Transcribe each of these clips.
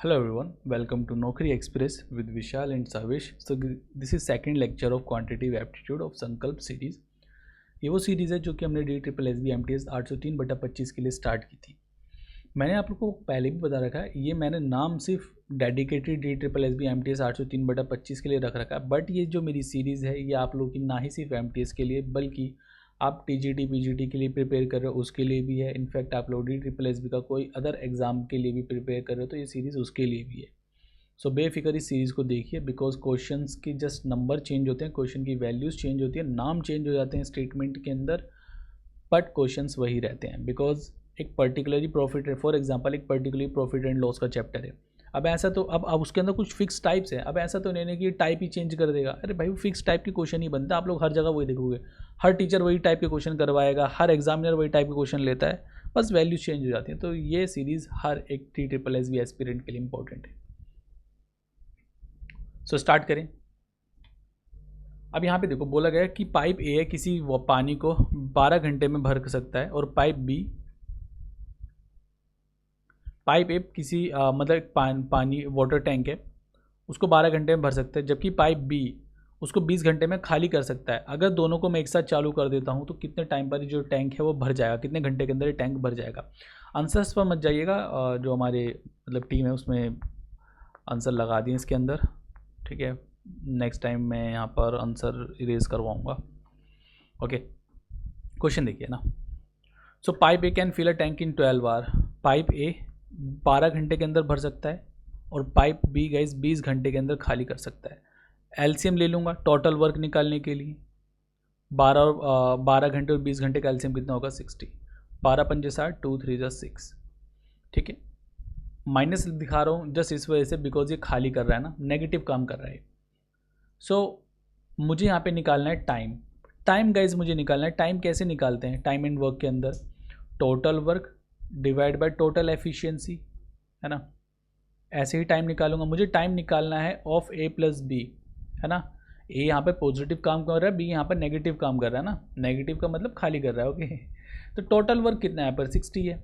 Hello everyone, welcome to Naukri Express with Vishal and Savish. So this is second lecture of quantitative aptitude of संकल्प series. ये वो series है जो कि हमने DSSB MTS 803/25 के लिए स्टार्ट की थी। मैंने आप लोग को पहले भी बता रखा है, ये मैंने नाम सिर्फ डेडिकेटेड DSSB MTS 803/25 के लिए रख रखा है, बट ये जो मेरी सीरीज़ है ये आप लोग की ना ही सिर्फ MTS के लिए बल्कि आप TGT PGT के लिए प्रिपेयर कर रहे हो उसके लिए भी है। इनफैक्ट आप लोग DSSB का कोई अदर एग्ज़ाम के लिए भी प्रिपेयर कर रहे हो तो ये सीरीज़ उसके लिए भी है। सो बेफिक्र इस सीरीज़ को देखिए, बिकॉज क्वेश्चंस की जस्ट नंबर चेंज होते हैं, क्वेश्चन की वैल्यूज़ चेंज होती है, नाम चेंज हो जाते हैं स्टेटमेंट के अंदर, बट क्वेश्चंस वही रहते हैं। बिकॉज एक पर्टिकुलरली प्रॉफिट, फॉर एग्जांपल एक पर्टिकुलरली प्रॉफिट एंड लॉस का चैप्टर है। अब ऐसा तो अब उसके अंदर कुछ फिक्स टाइप्स है। अब ऐसा तो नहीं है कि टाइप ही चेंज कर देगा। अरे भाई वो फिक्स टाइप के क्वेश्चन ही बनता है, आप लोग हर जगह वही देखोगे, हर टीचर वही टाइप के क्वेश्चन करवाएगा, हर एग्जामिनर वही टाइप के क्वेश्चन लेता है, बस वैल्यूज चेंज हो जाती हैं। तो ये सीरीज़ हर एक DSSB एस्पिरेंट के लिए इंपॉर्टेंट है। सो स्टार्ट करें। अब यहाँ पे देखो बोला गया कि पाइप ए है, किसी पानी को 12 घंटे में भर सकता है, और पाइप ए किसी मतलब पानी वाटर टैंक है, उसको 12 घंटे में भर सकता है, जबकि पाइप बी उसको 20 घंटे में खाली कर सकता है। अगर दोनों को मैं एक साथ चालू कर देता हूँ तो कितने टाइम पर जो टैंक है वो भर जाएगा, कितने घंटे के अंदर ये टैंक भर जाएगा। आंसर्स पर मत जाइएगा, जो हमारे मतलब टीम है उसमें आंसर लगा दिए इसके अंदर, ठीक है। नेक्स्ट टाइम मैं यहाँ पर आंसर इरेज करवाऊँगा। ओके, क्वेश्चन देखिए ना। So pipe A can fill a tank in 12 hour. Pipe A 12 घंटे के अंदर भर सकता है, और पाइप बी गाइस 20 घंटे के अंदर खाली कर सकता है। एलसीएम ले लूँगा टोटल वर्क निकालने के लिए। 12 घंटे और 20 घंटे का एलसीएम कितना होगा 60। 12 पंजे 60, 2 3 जा 6, ठीक है। माइनस दिखा रहा हूँ जस्ट इस वजह से बिकॉज ये खाली कर रहा है ना, नेगेटिव काम कर रहा है। सो मुझे यहाँ पे निकालना है टाइम गाइज, मुझे निकालना है टाइम। कैसे निकालते हैं टाइम एंड वर्क के अंदर? Total work divide by total efficiency, है ना। ऐसे ही टाइम निकालूंगा। मुझे टाइम निकालना है ऑफ ए प्लस बी, है ना। ए यहाँ पे पॉजिटिव काम कर रहा है, बी यहाँ पर नेगेटिव काम कर रहा है ना। नेगेटिव का मतलब खाली कर रहा है, ओके। तो टोटल वर्क कितना है यहाँ पर 60 है।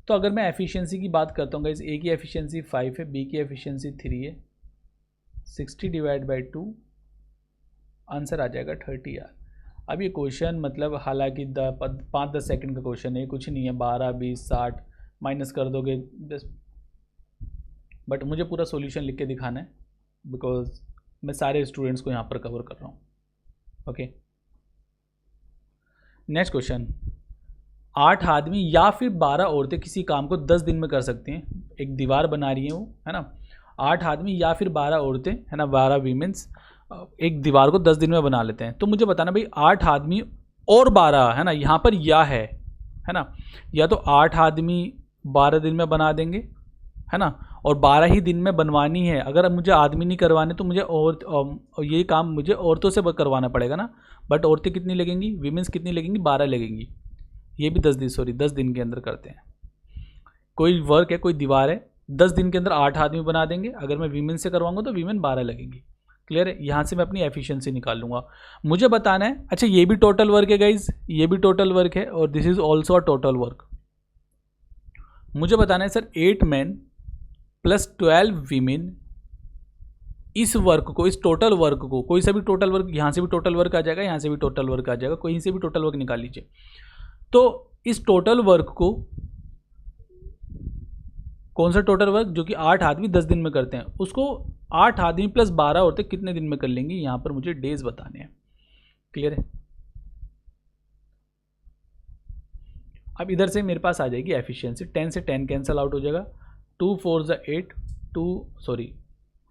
तो अगर मैं एफिशिएंसी की बात करता हूँ गाइस, ए की एफिशिएंसी 5 है, बी की एफिशिएंसी 3 है। 60 डिवाइड बाई 2, आंसर आ जाएगा 30 यार। अब ये क्वेश्चन मतलब हालांकि 5-10 सेकंड का क्वेश्चन है, कुछ नहीं है, 12 20 60 माइनस कर दोगे जस्ट, बट मुझे पूरा सॉल्यूशन लिख के दिखाना है बिकॉज मैं सारे स्टूडेंट्स को यहाँ पर कवर कर रहा हूँ। Okay, next question. 8 आदमी या फिर 12 औरतें किसी काम को 10 दिन में कर सकती हैं। एक दीवार बना रही हैं वो, है ना। 8 आदमी या फिर 12 औरतें, है ना, 12 वीमेंस एक दीवार को 10 दिन में बना लेते हैं। तो मुझे बताना भाई 8 आदमी और 12, है ना, यहाँ पर या है ना, या तो 8 आदमी 12 दिन में बना देंगे, है ना, और 12 ही दिन में बनवानी है। अगर मुझे आदमी नहीं करवाने तो मुझे ये काम मुझे औरतों से करवाना पड़ेगा ना। बट औरतें कितनी लगेंगी, वीमेंस कितनी लगेंगी, 12 लगेंगी। ये भी 10 दिन के अंदर करते हैं। कोई वर्क है, कोई दीवार है, 10 दिन के अंदर 8 आदमी बना देंगे। अगर मैं वीमेन से करवाऊंगा तो वीमेन 12 लगेंगी। क्लियर है। यहाँ से मैं अपनी एफिशिएंसी निकाल लूँगा। मुझे बताना है, अच्छा ये भी टोटल वर्क है गाइज, ये भी टोटल वर्क है, और this is also a total work. मुझे बताना है सर 8 मैन प्लस 12 वीमेन, इस वर्क को, इस टोटल वर्क को, कोई सा भी टोटल वर्क, यहाँ से भी टोटल वर्क आ जाएगा, यहाँ से भी टोटल वर्क आ जाएगा, कहीं से भी टोटल वर्क निकाल लीजिए। तो इस टोटल वर्क को, कौन सा टोटल वर्क जो कि 8 आदमी 10 दिन में करते हैं, उसको 8 आदमी प्लस 12 औरतें कितने दिन में कर लेंगी, यहाँ पर मुझे डेज बताने हैं। क्लियर है। अब इधर से मेरे पास आ जाएगी एफिशिएंसी। 10 से 10 कैंसिल आउट हो जाएगा। 2 4 ज़ा 8,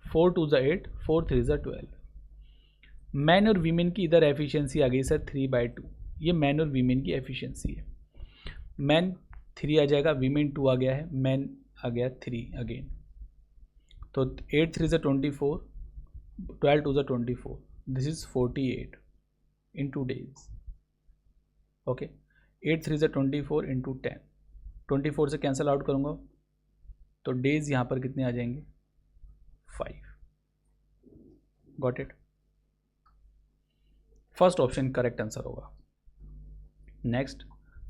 4 2 ज़ा 8, 4 3 ज़ा 12। मैन और वीमेन की इधर एफिशिएंसी आ गई सर 3/2। ये मैन और वीमेन की एफिशिएंसी है। मैन 3 आ जाएगा, वीमेन 2 आ गया है, मैन आ गया 3 अगेन। तो 8 3 ज़ा 24, 12 2 ज़ा 24, this is 48 in 2 days। Okay, 8 3 ज़ा 24 इंटू 10, 24 से कैंसिल आउट करूँगा तो डेज यहाँ पर कितने आ जाएंगे 5। Got it. First option correct answer होगा। Next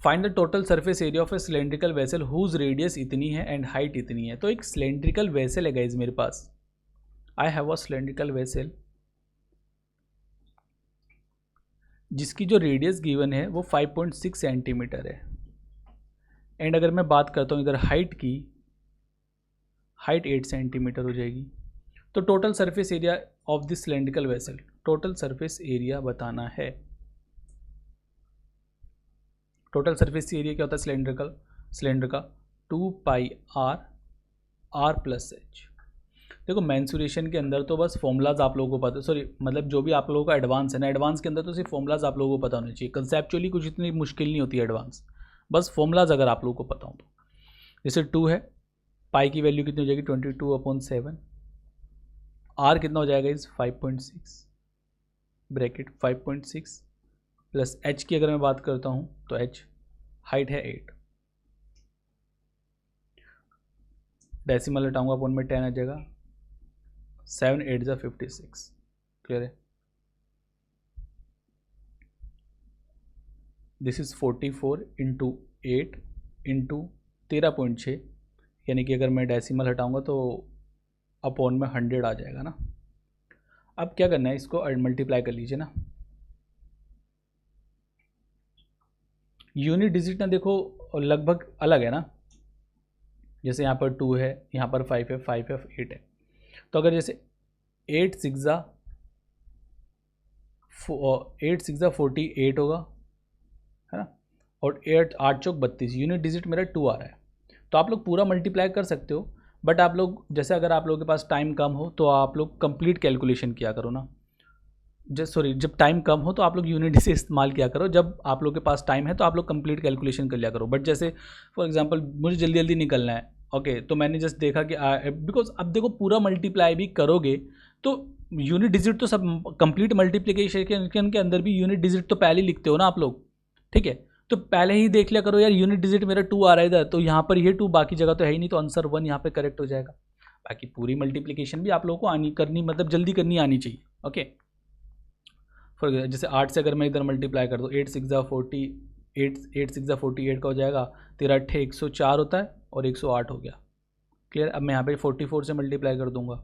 find the total surface area of a cylindrical vessel whose radius इतनी है एंड हाइट इतनी है। तो एक सिलेंड्रिकल वेसल है गाइज मेरे पास, I have a cylindrical vessel जिसकी जो रेडियस गिवन है वो 5.6 सेंटीमीटर है। एंड अगर मैं बात करता हूँ इधर हाइट की, हाइट 8 सेंटीमीटर हो जाएगी। तो total surface area of this cylindrical vessel, total surface area बताना है। टोटल सरफेस एरिया क्या होता है सिलेंडर का 2 पाई आर प्लस एच। देखो मेंसुरेशन के अंदर तो बस फॉर्मूलाज आप लोगों को पता, सॉरी मतलब जो भी आप लोगों का एडवांस है ना, एडवांस के अंदर तो सिर्फ फॉर्मूलाज आप लोगों को पता होने चाहिए। कंसेप्चुअली कुछ इतनी मुश्किल नहीं होती है एडवांस, बस फॉर्मूलाज अगर आप लोगों को पता हो तो। जैसे 2 है, पाई की वैल्यू कितनी हो जाएगी 22/7, आर कितना हो जाएगा इस 5.6 ब्रैकेट 5.6 प्लस एच की अगर मैं बात करता हूँ तो एच हाइट है 8, डेसिमल हटाऊंगा अपॉन में 10 आ जाएगा, 7 8 जा 56। क्लियर है? दिस इज 44 इंटू 8 इंटू 13.6, यानी कि अगर मैं डेसिमल हटाऊंगा तो अपॉन में 100 आ जाएगा ना। अब क्या करना है, इसको मल्टीप्लाई कर लीजिए ना। यूनिट डिजिट ना देखो लगभग अलग है ना, जैसे यहाँ पर 2 है, यहाँ पर 5 है, 5 है, 8 है। तो अगर जैसे 8 6 जा 48 होगा, है ना, और 8 चौक 32, यूनिट डिजिट मेरा 2 आ रहा है। तो आप लोग पूरा मल्टीप्लाई कर सकते हो, बट आप लोग जैसे अगर आप लोगों के पास टाइम कम हो तो आप लोग कंप्लीट कैलकुलेशन किया करो ना। जब टाइम कम हो तो आप लोग यूनिट से इस्तेमाल किया करो, जब आप लोग के पास टाइम है तो आप लोग कंप्लीट कैलकुलेशन कर लिया करो। बट जैसे फॉर एग्जांपल मुझे जल्दी जल्दी निकलना है, ओके, तो मैंने जस्ट देखा कि बिकॉज अब देखो पूरा मल्टीप्लाई भी करोगे तो यूनिट डिजिट तो सब कंप्लीट मल्टीप्लिकेशन के अंदर भी यूनिट डिजिट तो पहले ही लिखते हो ना आप लोग, ठीक है। तो पहले ही देख लिया करो यार, यूनिट डिजिट मेरा 2 आ रहा है इधर, तो यहाँ पर ये 2 बाकी जगह तो है ही नहीं, तो आंसर 1 यहाँ पे करेक्ट हो जाएगा। बाकी पूरी मल्टीप्लिकेशन भी आप लोगों को आनी करनी, मतलब जल्दी करनी आनी चाहिए, ओके। फॉर जैसे 8 से अगर मैं इधर मल्टीप्लाई कर दूँ, 8 6 जा 48 का हो जाएगा, 13 8 104 होता है और 108 हो गया। क्लियर? अब मैं यहाँ पे 44 से मल्टीप्लाई कर दूंगा,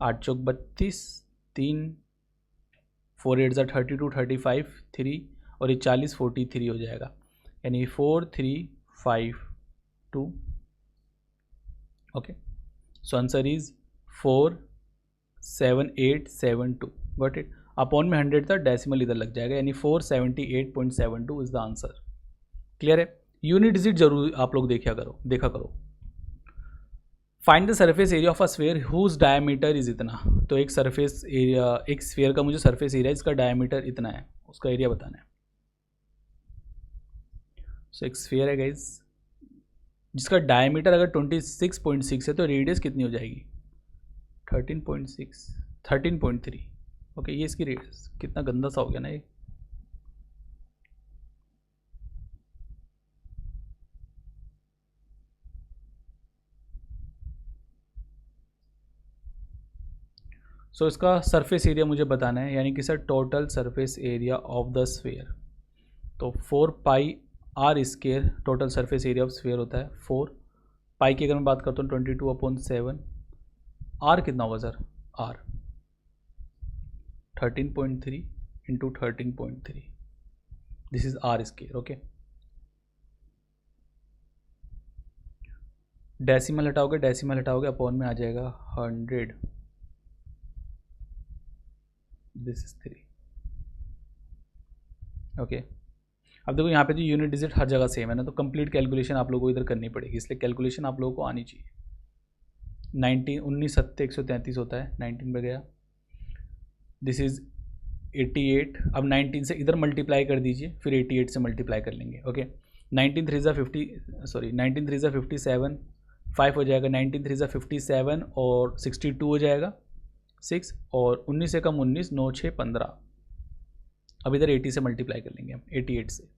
8 चौक 32, 3 4 8 जा 32 35 3 और ये 40 43 हो जाएगा, यानी 4 3 5 2। Okay, so answer is 4 7 8 7 2। Got it? Upon में 100 था, डेसिमल इधर लग जाएगा, यानी 478.72 इज द आंसर। क्लियर है? यूनिट डिजिट जरूर आप लोग देखा करो। Find the surface area of a sphere whose diameter is इतना। तो एक सरफेस एरिया, एक स्फीयर का मुझे सरफेस एरिया, इसका डायमीटर इतना है, उसका एरिया बताना है। सो एक स्फीयर है गाइज जिसका डायमीटर अगर 26.6 है तो रेडियस कितनी हो जाएगी 13.3। ओके, ये इसकी रेडियस, कितना गंदा सा हो गया ना ये। सो इसका सरफेस एरिया मुझे बताना है, यानी कि sir total surface area of the sphere. तो 4 pi r square total surface area of sphere होता है। 4 पाई की अगर मैं बात करता हूँ 22/7, आर कितना होगा sir, r 13.3 into 13.3, this is r square. Okay, decimal हटाओगे अपॉन में आ जाएगा 100, दिस इज 3। ओके, अब देखो यहाँ पे तो यूनिट डिजिट हर जगह सेम है ना, तो कंप्लीट कैलकुलेशन आप लोगों को इधर करनी पड़ेगी, इसलिए कैलकुलेशन आप लोगों को आनी चाहिए। 19 7 133 होता है, 19 पे गया, दिस इज 88। अब 19 से इधर मल्टीप्लाई कर दीजिए, फिर 88 से मल्टीप्लाई कर लेंगे। ओके, 19 3 जा 57, 5 हो जाएगा, 19 3 जा 57 और 62 हो जाएगा 6, और 19 से कम 19, 9 6 15। अब इधर 80 से मल्टीप्लाई कर लेंगे हम, 88 से।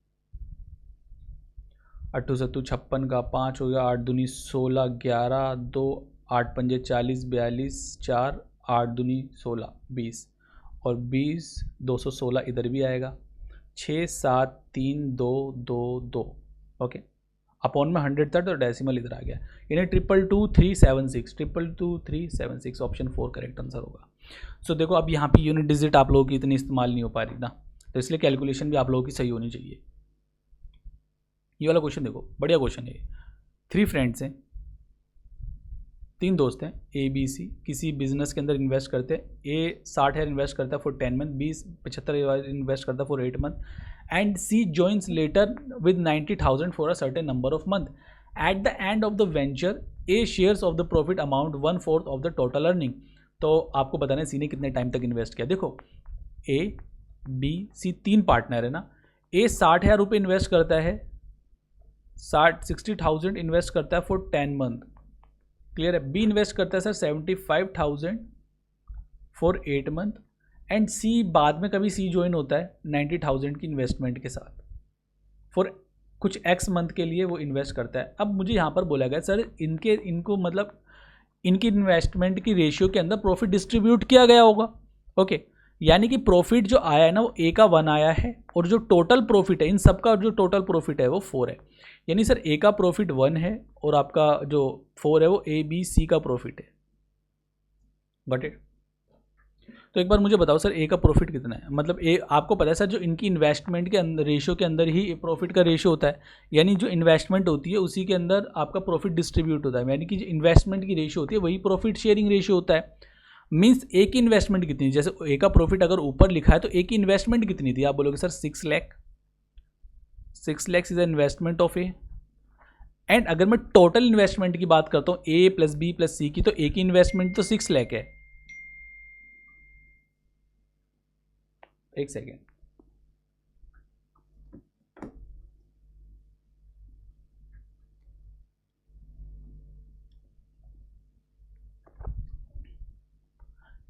8 7 56 का 5 हो गया, 8 दूनी 16, 11 2 8 पंजे 40 42 4 8 दूनी 16 20, और 20 216 इधर भी आएगा, 6732222 ओके, अपॉन में 100 था तो डेसिमल इधर आ गया, यानी 2222376, 2222376 ऑप्शन 4 करेक्ट आंसर होगा। सो देखो अब यहाँ पे यूनिट डिजिट आप लोगों की इतनी इस्तेमाल नहीं हो पा रही ना, तो इसलिए कैलकुलेशन भी आप लोगों की सही होनी चाहिए। ये वाला क्वेश्चन देखो, बढ़िया क्वेश्चन है। 3 फ्रेंड्स हैं, 3 दोस्त हैं, ए बी सी, किसी बिजनेस के अंदर इन्वेस्ट करते हैं। ए 60,000 इन्वेस्ट करता है फॉर 10 मंथ, बी 75,000 इन्वेस्ट करता है for 8 month, and she joins later with 90,000 for a certain number of month. At the end of the venture A shares of the profit amount 1/4 of the total earning. तो आपको बताना है सी ने कितने time तक invest किया। देखो ए B सी 3 partner है ना, ए 60,000 रुपये इन्वेस्ट करता है, 60,000 इन्वेस्ट करता है फॉर 10 मंथ, क्लियर है। बी इन्वेस्ट करता है सर 75,000 फॉर 8 मंथ, एंड सी बाद में कभी सी ज्वाइन होता है 90,000 की इन्वेस्टमेंट के साथ फॉर कुछ एक्स मंथ के लिए वो इन्वेस्ट करता है। अब मुझे यहाँ पर बोला गया सर इनको मतलब इनकी इन्वेस्टमेंट की रेशियो के अंदर प्रॉफिट डिस्ट्रीब्यूट किया गया होगा, ओके। यानी कि प्रॉफिट जो आया है ना वो ए का 1 आया है, और जो टोटल प्रॉफिट है इन सब का जो टोटल प्रॉफिट है वो 4 है। यानी सर ए का प्रॉफिट 1 है और आपका जो 4 है वो ए बी सी का प्रॉफिट है, गॉट इट। तो एक बार मुझे बताओ सर ए का प्रॉफिट कितना है। मतलब ए आपको पता है सर जो इनकी इन्वेस्टमेंट के अंदर रेशियो के अंदर ही प्रॉफिट का रेशियो होता है, यानी जो इन्वेस्टमेंट होती है उसी के अंदर आपका प्रॉफिट डिस्ट्रीब्यूट होता है, यानी कि जो इन्वेस्टमेंट की रेशियो होती है वही प्रॉफिट शेयरिंग रेशियो होता है। मीन्स ए की इन्वेस्टमेंट कितनी, जैसे ए का प्रॉफिट अगर ऊपर लिखा है तो ए की इन्वेस्टमेंट कितनी थी, आप बोलोगे sir 6 lakh, 6 lakh is the investment of A. And अगर मैं टोटल इन्वेस्टमेंट की बात करता हूँ ए प्लस बी प्लस सी की, तो ए की इन्वेस्टमेंट तो 6 लाख है। एक सेकेंड,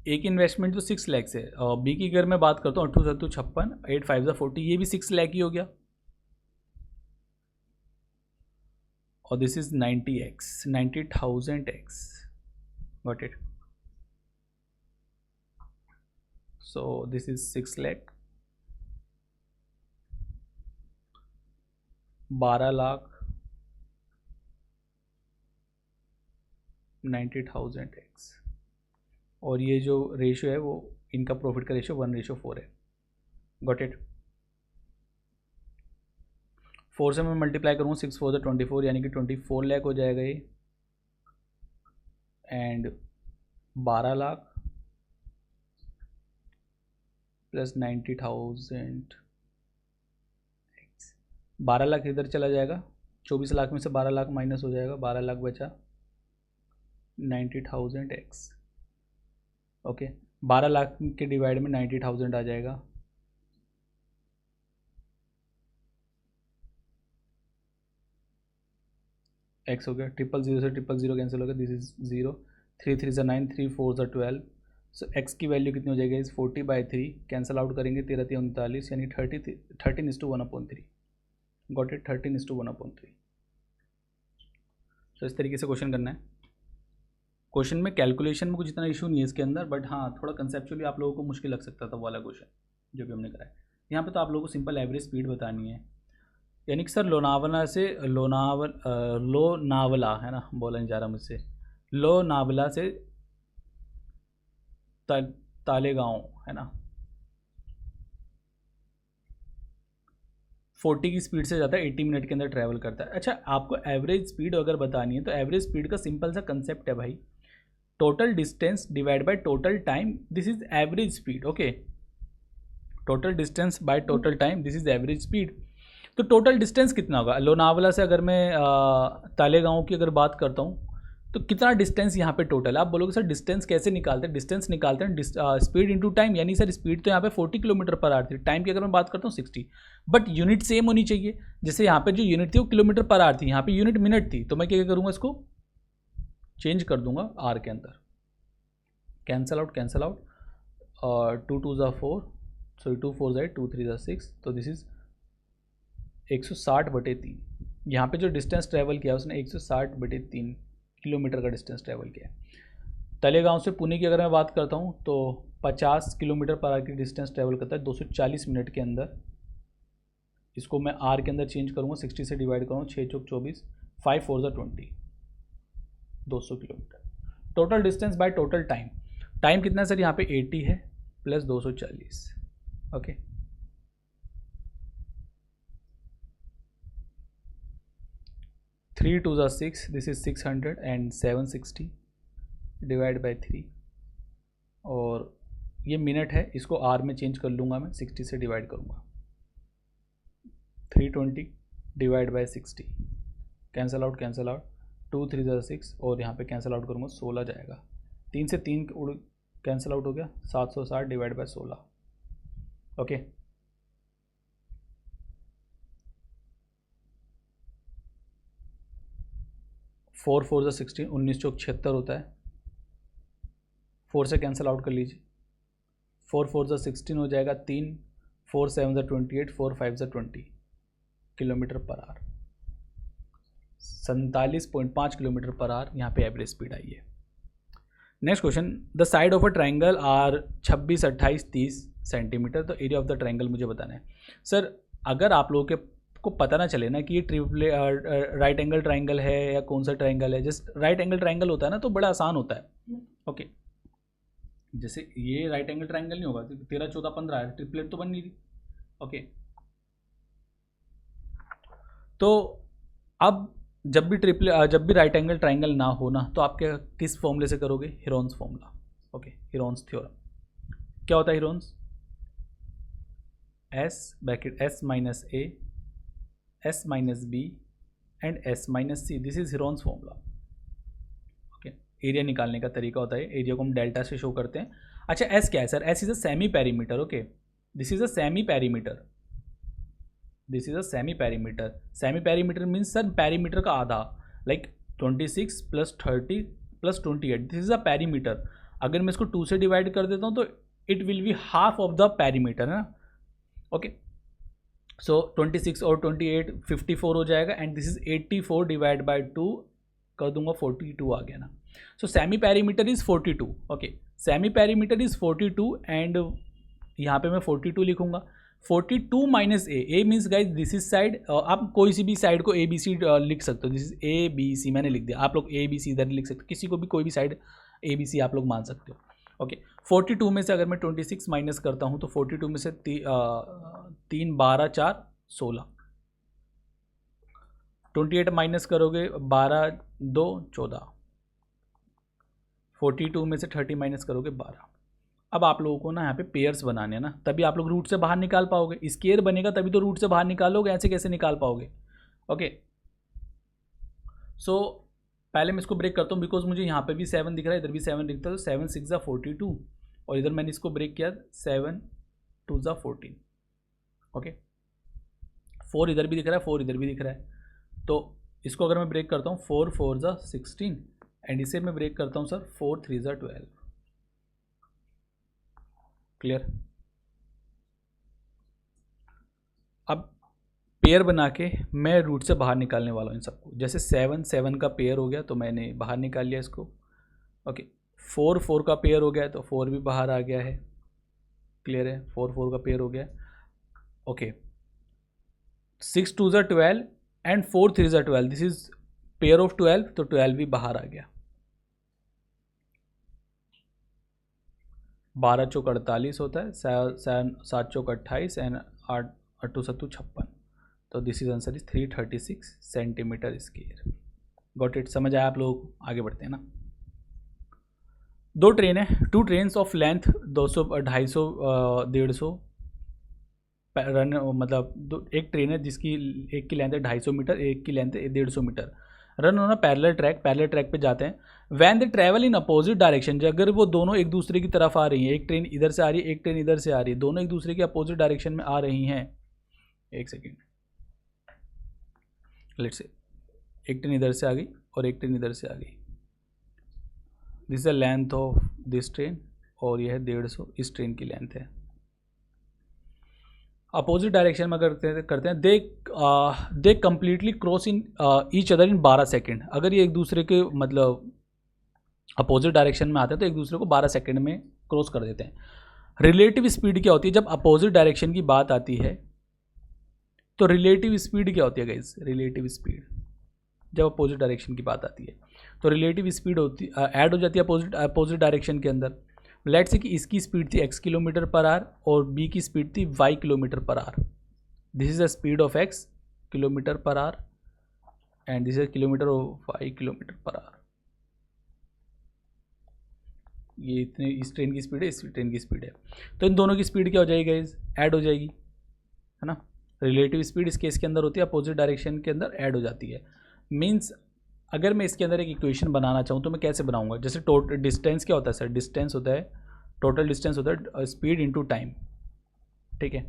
ए की इन्वेस्टमेंट तो 6 लाख है, और बी की अगर मैं बात करता हूँ 8 7 56, 8 5 40, ये भी 6 लाख ही हो गया, और this is 90x, 90,000x, got it. So this is 6 lakh, 12 lakh, 90,000x, और ये जो रेशियो है वो इनका प्रॉफिट का रेशियो 1:4 है, गॉट इट। 4 से मैं मल्टीप्लाई करूँ 6 4 24, यानी कि 24 लाख हो जाएगा ये, एंड 12 लाख प्लस 90,000, 12 लाख इधर चला जाएगा, 24 लाख में से 12 लाख माइनस हो जाएगा, 12 लाख बचा, 90,000x, ओके। 12 लाख के डिवाइड में 90,000 आ जाएगा, एक्स हो गया। 000 से 000 कैंसिल हो गया, दिस इज 0, 3 3 9, 3 4 12, सो एक्स की वैल्यू कितनी हो जाएगी, इस 40/3 कैंसिल आउट करेंगे, 13 3 39, यानी 13:1/3, गॉट इट, 13:1/3। तो इस तरीके से क्वेश्चन करना है। क्वेश्चन में कैलकुलेशन में कुछ इतना इशू नहीं है इसके अंदर, बट हाँ थोड़ा कंसेप्चुअली आप लोगों को मुश्किल लग सकता था वाला क्वेश्चन जो भी हमने कराया। यहाँ पे तो आप लोगों को सिंपल एवरेज स्पीड बतानी है, यानी कि सर लोनावला से लोनावला है ना, बोला नहीं जा रहा मुझसे, लोनावला से तालेगांव है ना, 40 की स्पीड से जाता है, 80 मिनट के अंदर ट्रैवल करता है। अच्छा आपको एवरेज स्पीड अगर बतानी है तो एवरेज स्पीड का सिंपल सा कंसेप्ट है भाई, total distance divide by total time, this is average speed, okay. Total distance by total time, this is average speed. तो टोटल डिस्टेंस कितना होगा लोनावला से, अगर मैं तालेगांव की अगर बात करता हूँ तो कितना डिस्टेंस यहाँ पे टोटल है। आप बोलोगे सर डिस्टेंस कैसे निकालते हैं, डिस्टेंस निकालते हैं स्पीड इनटू टाइम, यानी सर स्पीड तो यहाँ पे 40 km/h थी, टाइम की अगर मैं बात करता हूँ 60, बट यूनिट सेम होनी चाहिए। जैसे यहाँ पे जो यूनिट थी वो km/h थी, यहाँ पे यूनिट मिनट थी, तो मैं क्या करूँगा, इसको चेंज कर दूंगा आर के अंदर, कैंसल आउट, और 2 2 ज़ा 4, सो 2 4 ज़ा 2 3 ज़ा 6, तो दिस इज 160/3। यहाँ पे जो डिस्टेंस ट्रैवल किया उसने 160/3 किलोमीटर का डिस्टेंस ट्रैवल किया। तलेगांव से पुणे की अगर मैं बात करता हूँ तो 50 km/h की डिस्टेंस ट्रैवल करता है 240 मिनट के अंदर, इसको मैं आर के अंदर चेंज करूँगा, 60 से डिवाइड करूँगा, 6 चौक 24, 5 4 जा 20, 200 kilometre. Total distance by total time, time कितना है सर यहाँ पे 80 है प्लस 240, ओके। 3 2 जा 6, this is 600 and 760 divide by 3, और ये मिनट है, इसको आर में चेंज कर लूँगा मैं, 60 से डिवाइड करूँगा, 320 डिवाइड बाय 60, कैंसल आउट 2 3 जा 6, और यहाँ पे कैंसल आउट करूँगा 16 जाएगा, 3 से 3 कैंसल आउट हो गया, 760 डिवाइड बाय 16, ओके। फोर 4 जा 16, 19 चौक 76 होता है, 4 से कैंसल आउट कर लीजिए, 4 4 जा 16 हो जाएगा, 3 4 7 जा 28, 4 5 जा 20 kilometre per hour, 47.5 kilometre per hour यहाँ पे एवरेज स्पीड आई है। Next question, the side of a triangle are 26 28 30 centimetre, तो एरिया ऑफ द ट्राइंगल मुझे बताना है। सर अगर आप लोगों को पता ना चले ना कि ये ट्रिपल राइट एंगल ट्राइंगल है या कौन सा ट्राइंगल है, जस्ट राइट एंगल ट्राइंगल होता है ना, तो बड़ा आसान होता है, ओके। जैसे ये राइट एंगल ट्राइंगल नहीं होगा, 13 14 15 है, ट्रिपलेट तो बन नहीं रही, ओके। तो अब जब भी राइट एंगल ट्राइंगल ना हो ना, तो आप क्या किस फॉर्मूले से करोगे, Heron's formula, okay, Heron's theorem. क्या होता है Heron's, S bracket S minus A, S minus B and S minus C, this is Heron's formula, okay. Area निकालने का तरीका होता है, एरिया को हम डेल्टा से शो करते हैं। अच्छा एस क्या है sir, S is a semi perimeter, okay, this is a semi perimeter, this is a semi perimeter, semi perimeter means sir perimeter का आधा, like 26 plus 30 plus 28, this is a perimeter. अगर मैं इसको 2 से डिवाइड कर देता हूँ तो it will be half of the perimeter, है ना, ओके। सो 26 और 28 54 हो जाएगा, and this is 84 divide by 2 कर दूंगा, 42 आ गया ना। So semi perimeter is 42, okay, semi perimeter is 42, and यहाँ पे मैं 42 लिखूंगा, 42 minus A means guys this is side, आप कोई सी भी साइड को ए बी सी लिख सकते हो, this is A B C, मैंने लिख दिया, आप लोग ए बी सी इधर लिख सकते हो, किसी को भी कोई भी साइड ए बी सी आप लोग मान सकते हो, ओके। 42 में से अगर मैं 26 माइनस करता हूँ तो 42 में से 3 12 4 16, 28 माइनस करोगे 12 2 14, 42 में से 30 माइनस करोगे 12। अब आप लोगों को ना यहाँ पे पेयर्स बनाने हैं ना, तभी आप लोग रूट से बाहर निकाल पाओगे, स्केयर बनेगा तभी तो रूट से बाहर निकालोगे, ऐसे कैसे निकाल पाओगे, ओके। सो पहले मैं इसको ब्रेक करता हूँ, बिकॉज मुझे यहाँ पे भी 7 दिख रहा है, इधर भी 7 दिखता है, तो 7 6 जा 42, और इधर मैंने इसको ब्रेक किया 7 2 जा 14, ओके। 4 इधर भी दिख रहा है, 4 इधर भी दिख रहा है, तो इसको अगर मैं ब्रेक करता हूँ 4 4 जा 16, एंड इसे मैं ब्रेक करता हूँ सर 4 3 जा 12, क्लियर। अब पेयर बना के मैं रूट से बाहर निकालने वाला हूँ इन सबको, जैसे 7 7 का पेयर हो गया तो मैंने बाहर निकाल लिया इसको, ओके। 4 4 का पेयर हो गया तो 4 भी बाहर आ गया है, क्लियर है, 4 4 का पेयर हो गया, ओके। 6 2 जा 12 एंड 4 3 जा 12, दिस इज पेयर ऑफ 12, तो 12 भी बाहर आ गया, 12 चौक 48 होता है, 7 चौक 28 एंड 8 8 7 56, तो this is answer is 336 centimetre square. Got it, समझ आया आप लोग, आगे बढ़ते हैं ना। दो ट्रेन है, 2 ट्रेन्स ऑफ लेंथ 200 250 150 रन, मतलब एक ट्रेन है जिसकी एक की लेंथ है 250 मीटर, एक की लेंथ है 150 metre, run on a parallel track पे जाते हैं। When they travel in opposite direction, अगर वो दोनों एक दूसरे की तरफ आ रही हैं, एक ट्रेन इधर से आ रही है, एक ट्रेन इधर से आ रही है, दोनों एक दूसरे के अपोजिट डायरेक्शन में आ रही हैं, एक सेकेंड, लेट्स से एक ट्रेन इधर से आ गई और एक ट्रेन इधर से आ गई, this is the length of this train, और यह है 150 इस ट्रेन की लेंथ है। अपोजिट डायरेक्शन में करते हैं they completely cross in each other in 12 second. अगर ये एक दूसरे के मतलब अपोजिट डायरेक्शन में आते हैं तो एक दूसरे को 12 सेकेंड में क्रॉस कर देते हैं। रिलेटिव स्पीड क्या होती है जब अपोजिट डायरेक्शन की बात आती है? तो रिलेटिव स्पीड क्या होती है गाइस? रिलेटिव स्पीड जब अपोजिट डायरेक्शन की बात आती है तो रिलेटिव स्पीड होती ऐड हो जाती है अपोजिट डायरेक्शन के अंदर। लेट्स से कि इसकी स्पीड थी x किलोमीटर पर आवर और b की स्पीड थी y kilometre per hour. This is the speed of x kilometre per hour and this is kilometre of y kilometre per hour. ये इतने इस train की स्पीड है, इस ट्रेन की स्पीड है, तो इन दोनों की स्पीड क्या हो जाएगी गाइस? ऐड हो जाएगी, है ना। रिलेटिव स्पीड इस केस के अंदर होती है, अपोजिट डायरेक्शन के अंदर ऐड हो जाती है। मीन्स अगर मैं इसके अंदर एक इक्वेशन बनाना चाहूँ तो मैं कैसे बनाऊंगा? जैसे टोटल डिस्टेंस क्या होता है सर? डिस्टेंस होता है, टोटल डिस्टेंस होता है स्पीड इनटू टाइम, ठीक है।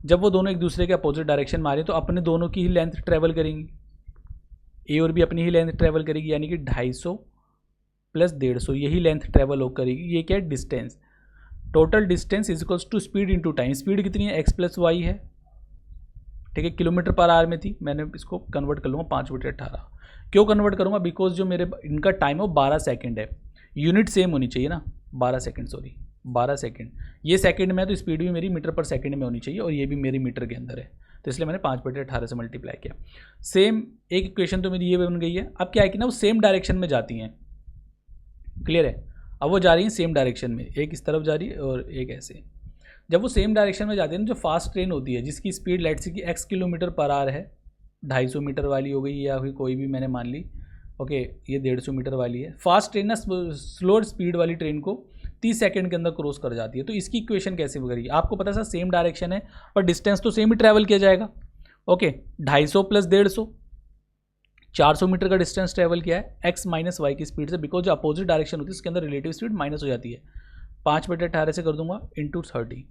जब वो दोनों एक दूसरे के अपोजिट डायरेक्शन में आ रहे हैं तो अपने दोनों की ही लेंथ ट्रेवल करेंगी, ए और बी अपनी ही लेंथ ट्रेवल करेगी, यानी कि 250 प्लस 150 यही लेंथ ट्रेवल हो करेगी। ये क्या है? Distance. Total distance is equals to speed into time. Speed कितनी है? x प्लस वाई है, ठीक है। किलोमीटर पर आवर में थी, मैंने इसको कन्वर्ट कर लूँगा 5/18। क्यों कन्वर्ट करूँगा? बिकॉज जो मेरे इनका टाइम है वो 12 सेकेंड है, यूनिट सेम होनी चाहिए ना, 12 सेकेंड, सॉरी 12 सेकेंड। ये सेकेंड में है तो स्पीड भी मेरी मीटर पर सेकेंड में होनी चाहिए और ये भी मेरी मीटर के अंदर है, तो इसलिए मैंने 5/18 से मल्टीप्लाई किया। सेम एक इक्वेशन तो मेरी ये बन गई है। अब क्या है कि ना वो सेम डायरेक्शन में जाती हैं, क्लियर है। अब वो जा रही हैं सेम डायरेक्शन में, एक इस तरफ जा रही है और एक ऐसे। जब वो सेम डायरेक्शन में जाती है ना, जो फास्ट ट्रेन होती है जिसकी स्पीड लेट्स से कि x किलोमीटर पर आवर है, 250 मीटर वाली हो गई या फिर कोई भी मैंने मान ली, ओके ये 150 मीटर वाली है। फास्ट ट्रेन ना स्लोअर स्पीड वाली ट्रेन को 30 सेकंड के अंदर क्रॉस कर जाती है। तो इसकी इक्वेशन कैसे करेगी? आपको पता है सर सेम डायरेक्शन है पर डिस्टेंस तो सेम ही ट्रैवल किया जाएगा। ओके 250 प्लस 150, 400 मीटर का डिस्टेंस ट्रैवल किया है x माइनस वाई की स्पीड से, बिकॉज जो अपोजिट डायरेक्शन होती है उसके अंदर रिलेटिव स्पीड माइनस हो जाती है। 5/18 से कर दूंगा इंटू 30।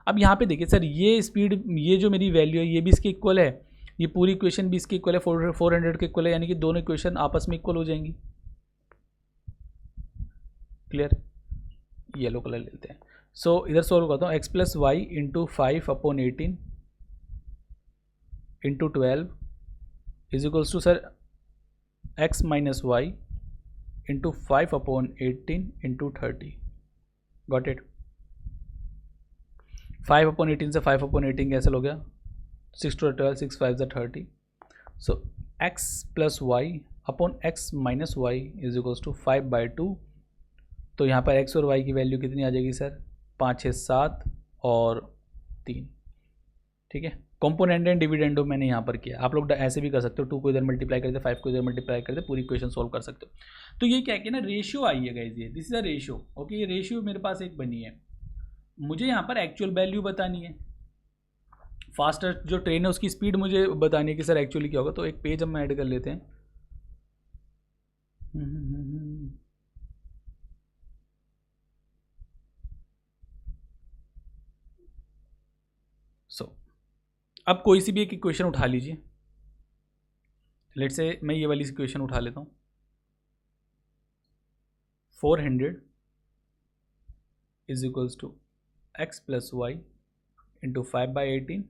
अब यहाँ पे देखिए सर ये स्पीड, ये जो मेरी वैल्यू है ये भी इसके इक्वल है, ये पूरी इक्वेशन भी इसके इक्वल है, 400 के इक्वल है, यानी कि दोनों इक्वेशन आपस में इक्वल हो जाएंगी। क्लियर? येलो कलर लेते हैं। सो इधर सॉल्व करता हूँ, x plus y into 5/18 into 12 is equals to sir x minus y into 5/18 into 30। Got it? 5/18 से 5/18 कैंसिल हो गया, 6 to 12, 6 5 30। So x plus y upon x minus y is equals to 5/2। तो यहाँ पर x और y की value कितनी आ जाएगी सर? 5 6 7 और 3, ठीक है। कॉम्पोनेंट एंड डिविडेंडो मैंने यहाँ पर किया, आप लोग ऐसे भी कर सकते हो, 2 को इधर मल्टीप्लाई करते, 5 को इधर मल्टीप्लाई करते, पूरी इक्वेशन सॉल्व कर सकते हो। तो ये क्या है कि ना रेशियो आई है गाइस, ये this is a ratio. Okay ये रेशियो मेरे पास एक बनी है, मुझे यहाँ पर एक्चुअल वैल्यू बतानी है। फास्टर जो ट्रेन है उसकी स्पीड मुझे बतानी है कि सर एक्चुअली क्या होगा। तो एक पेज हम ऐड कर लेते हैं। अब कोई सी भी एक इक्वेशन उठा लीजिए, लेट्स से मैं ये वाली इक्वेशन उठा लेता हूँ। 400 is equals to x plus y into 5/18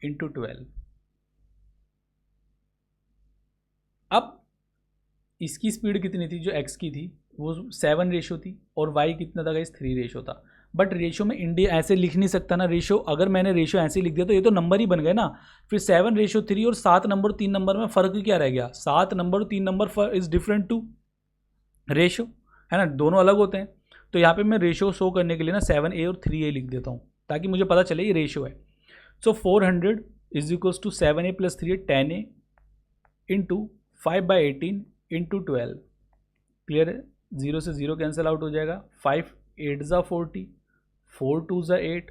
into 12। अब इसकी स्पीड कितनी थी? जो x की थी वो 7 रेशो थी और y कितना था गाइस? 3 रेशो था। बट रेशो में इंडिया ऐसे लिख नहीं सकता ना रेशो, अगर मैंने रेशो ऐसे लिख दिया तो ये तो नंबर ही बन गए ना। फिर 7/3 और 7 नंबर 3 नंबर में फ़र्क क्या रह गया? 7 number 3 number is different to ratio, है ना, दोनों अलग होते हैं। तो यहाँ पे मैं रेशो शो करने के लिए ना 7a और 3a लिख देता हूँ ताकि मुझे पता चले ये रेशो है। So 400 is equals to 7a plus 3a 10a into 5/18 into 12। Clear है? 0 से 0 कैंसिल आउट हो जाएगा। 5 8 ज़ा 40, 4 2 ज़ा 8,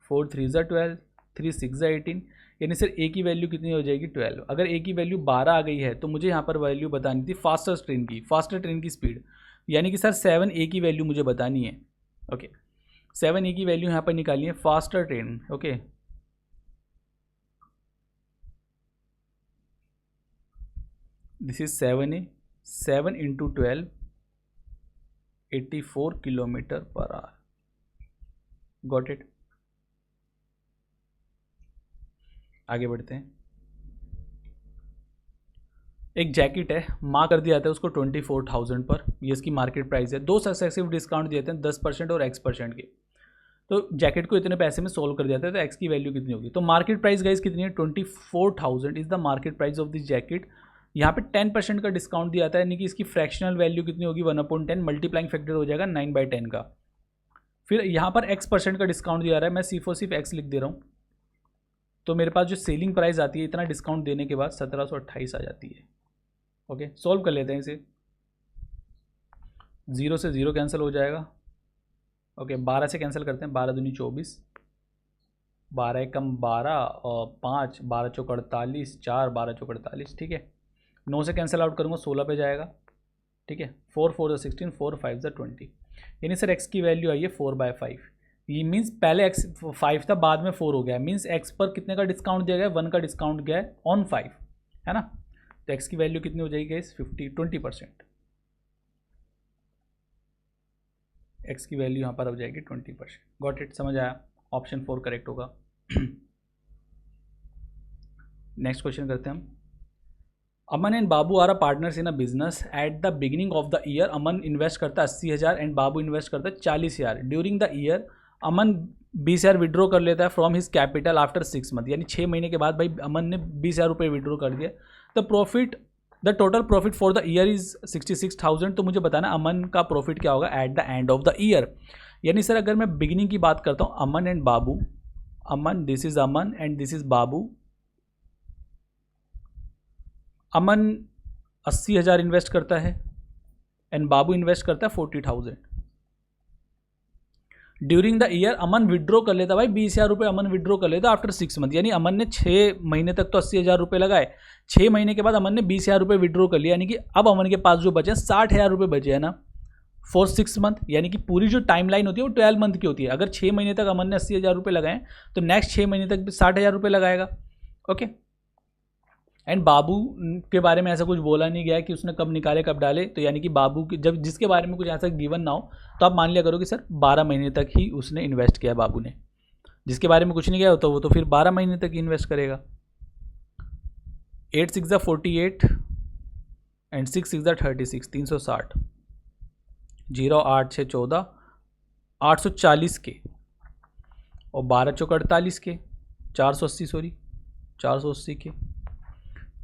4 3 ज़ा 12, 3 6 ज़ा 18, यानी सर ए की वैल्यू कितनी हो जाएगी? 12। अगर ए की वैल्यू 12 आ गई है तो मुझे यहाँ पर वैल्यू बतानी थी फास्टर ट्रेन की स्पीड, यानी कि सर 7a की वैल्यू मुझे बतानी है। ओके 7a की वैल्यू यहाँ पर निकालिए, faster train. Okay this is 7a, 7 into 12 84 kilometre per hour. Got it? आगे बढ़ते हैं। एक जैकेट है, माँ कर दिया था उसको 24,000 पर, ये इसकी मार्केट प्राइस है। 2 सक्सेसिव डिस्काउंट दिए थे 10% और X% के। तो जैकेट को इतने पैसे में सोल्व कर दिया था, तो एक्स की वैल्यू कितनी होगी। तो मार्केट प्राइस गाइस कितनी है, 24,000 is the market price of this jacket. यहाँ पे 10% का डिस्काउंट दिया था, यानी कि इसकी फ्रैक्शनल वैल्यू कितनी होगी, 1/10, मल्टीप्लाइंग फैक्टर हो जाएगा 9/10 का। फिर यहाँ पर x% का डिस्काउंट दिया रहा है, मैं सिर्फ x लिख दे रहा हूँ, तो मेरे पास जो सेलिंग प्राइस आती है इतना डिस्काउंट देने के बाद 1728 आ जाती है। ओके, सॉल्व कर लेते हैं इसे। 0 से 0 कैंसिल हो जाएगा। ओके, 12 से कैंसिल करते हैं, 12 दूनी 24, 12 एकम 12 और 5, 12 चौक 48, 4 12 चौक 48, ठीक है। 9 से कैंसिल आउट करूँगा, 16 पे जाएगा, ठीक है। 4 4 16, 4 5 20, यानी सर x की वैल्यू आई है 4/5। ये मीन्स पहले x 5 था, बाद में 4 हो गया, मीन्स x पर कितने का डिस्काउंट दिया गया, 1 का डिस्काउंट गया है ऑन 5, है ना। तो x की वैल्यू कितनी हो जाएगी इस 20%। x की वैल्यू यहाँ पर हो जाएगी 20%। गॉट इट, समझ आया, ऑप्शन 4 करेक्ट होगा। नेक्स्ट क्वेश्चन करते हैं हम। Aman and Babu are a partners in a business. At the beginning of the year Aman invest करता है 80,000 एंड बाबू इन्वेस्ट करता है 40,000। During the year Aman 20,000 withdraw कर लेता है from his capital after 6 month, यानी 6 महीने के बाद भाई अमन ने 20,000 रुपये विड्रॉ कर दिया। The total profit for the year is 66,000। तो मुझे बताना अमन का प्रॉफिट क्या होगा at the end of the year. यानी सर अगर मैं बिगिनिंग की बात करता हूँ, Aman and Babu, Aman, this is Aman and this is Babu. Aman 80,000 invest करता है एंड बाबू इन्वेस्ट करता है 40,000। During the year Aman withdraw कर लेता, भाई 20,000 रुपये अमन विड्रॉ कर लेता आफ्टर 6 मंथ, यानी अमन ने 6 महीने तक तो 80,000 रुपये लगाए, 6 महीने के बाद अमन ने 20,000 रुपये विड्रॉ कर लिया, यानी कि अब अमन के पास जो बचे 60,000 रुपये बचे हैं ना फॉर 6 मंथ। यानी कि पूरी जो टाइम लाइन होती है वो 12 मंथ की होती है। अगर 6 महीने तक अमन ने 80,000 रुपये लगाए तो नेक्स्ट 6 महीने तक भी 60,000 रुपये लगाएगा। ओके, एंड बाबू के बारे में ऐसा कुछ बोला नहीं गया कि उसने कब निकाले कब डाले, तो यानी कि बाबू की जब जिसके बारे में कुछ ऐसा गिवन ना हो तो आप मान लिया करो कि सर 12 महीने तक ही उसने इन्वेस्ट किया बाबू ने। जिसके बारे में कुछ नहीं गया तो वो तो फिर 12 महीने तक इन्वेस्ट करेगा। 8 6 48 एंड 6 6 36, 360, 0 8 6 14, 840 के और 12 चौक 48 के, 480 के।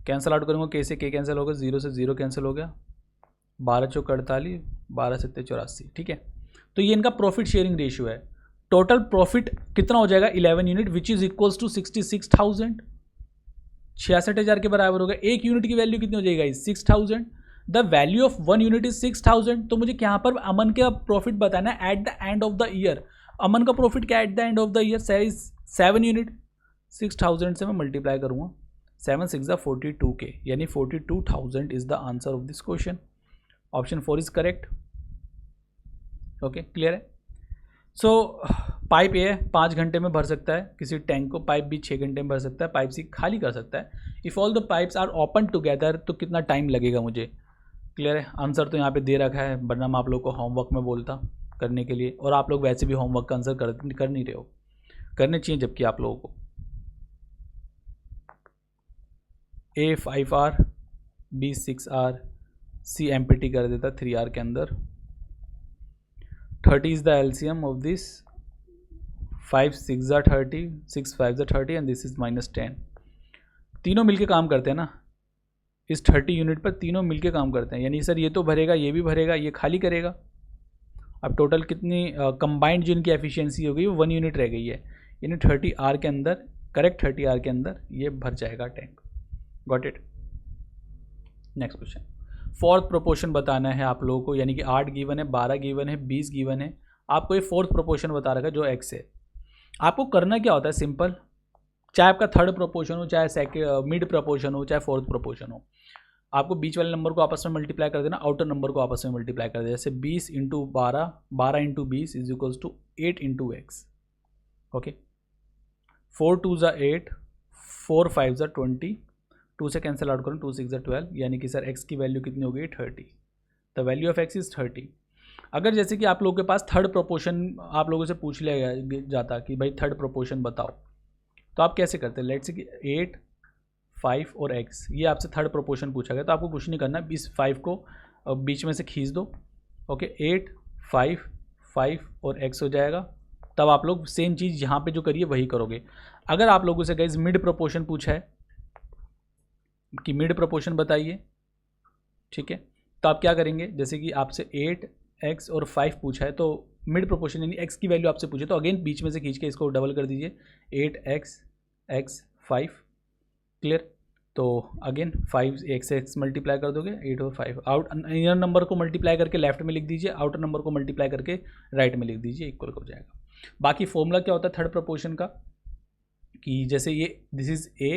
कैंसिल आउट करूँगा, के से के कैंसिल होगा, 0 से 0 कैंसिल हो गया, 12 चौक 48, 12 7 84, ठीक है। तो ये इनका प्रॉफिट शेयरिंग रेशियो है। टोटल प्रॉफिट कितना हो जाएगा 11 unit which is equals to 66,000, 66,000 के बराबर होगा। एक यूनिट की वैल्यू कितनी हो जाएगी 6,000। The value of 1 unit is 6,000। तो मुझे यहाँ पर अमन का प्रॉफिट बताना है at the end of the year. Aman का प्रॉफिट क्या at the end of the year, 7 unit, 6,000 से मैं मल्टीप्लाई करूँगा, 7 6 42 के, यानी 42,000 is the answer of this question. Option 4 is correct. Okay, clear है। सो पाइप ए 5 घंटे में भर सकता है किसी टैंक को, पाइप बी 6 घंटे में भर सकता है, पाइप सी खाली कर सकता है। If all the pipes are open together तो कितना टाइम लगेगा मुझे, क्लियर है। आंसर तो यहाँ पे दे रखा है, वरना मैं आप लोग को होमवर्क में बोलता करने के लिए, और आप लोग वैसे भी होमवर्क का आंसर कर नहीं रहे हो, करने चाहिए जबकि आप लोगों को। A 5R, B 6R, C empty कर देता 3R के अंदर। 30 is the LCM of this, 5 6 30, 6 5 30 and this is -10। तीनों मिलके काम करते हैं ना, इस 30 यूनिट पर तीनों मिलके काम करते हैं, यानी सर ये तो भरेगा, ये भी भरेगा, ये खाली करेगा। अब टोटल कितनी कंबाइंड जो इनकी एफिशिएंसी हो गई वो 1 यूनिट रह गई है, यानी 30R के अंदर, करेक्ट 30R के अंदर ये भर जाएगा tank. Got it. Next question, fourth proportion बताना है आप लोगों को, यानी कि 8 गिवन है, 12 गिवन है, 20 गिवन है, आपको ये फोर्थ प्रोपोर्शन बता रखा है जो x है। आपको करना क्या होता है, सिंपल, चाहे आपका थर्ड प्रोपोर्शन हो, चाहे मिड प्रोपोर्शन हो, चाहे फोर्थ प्रोपोर्शन हो, आपको बीच वाले नंबर को आपस में मल्टीप्लाई कर देना, आउटर नंबर को आपस में मल्टीप्लाई कर देना। जैसे 20 into 12, 12 into 20 is equals to 8 into x. Okay, 4 2 ज़ा 8, 4 5 ज़ा 20, 2 से कैंसिल आउट करूँ, 2 6 ज़ा 12, यानी कि सर x की वैल्यू कितनी हो गई 30। The value of x is 30। अगर जैसे कि आप लोगों के पास थर्ड प्रोपोर्शन आप लोगों से पूछ लिया जाता कि भाई थर्ड प्रोपोर्शन बताओ, तो आप कैसे करते हैं, लेट्स से कि 8 5 और x, ये आपसे थर्ड प्रोपोर्शन पूछा गया, तो आपको कुछ नहीं करना, इस 5 को बीच में से खींच दो। ओके, 8 5 5 और x हो जाएगा तब आप लोग सेम चीज़ यहाँ पे जो करिए वही करोगे। अगर आप लोगों से गाइस मिड प्रोपोर्शन पूछा है कि मिड प्रोपोर्शन बताइए, ठीक है, तो आप क्या करेंगे, जैसे कि आपसे 8x और 5 पूछा है, तो मिड प्रोपोर्शन यानी x की वैल्यू आपसे पूछे तो अगेन बीच में से खींच के इसको डबल कर दीजिए, 8x x 5, क्लियर। तो अगेन 5x मल्टीप्लाई कर दोगे 8 और 5, आउट इनर नंबर को मल्टीप्लाई करके लेफ्ट में लिख दीजिए, आउटर नंबर को मल्टीप्लाई करके राइट में लिख दीजिए, इक्वल हो जाएगा। बाकी फॉर्मूला क्या होता है थर्ड प्रोपोर्शन का, कि जैसे ये this is a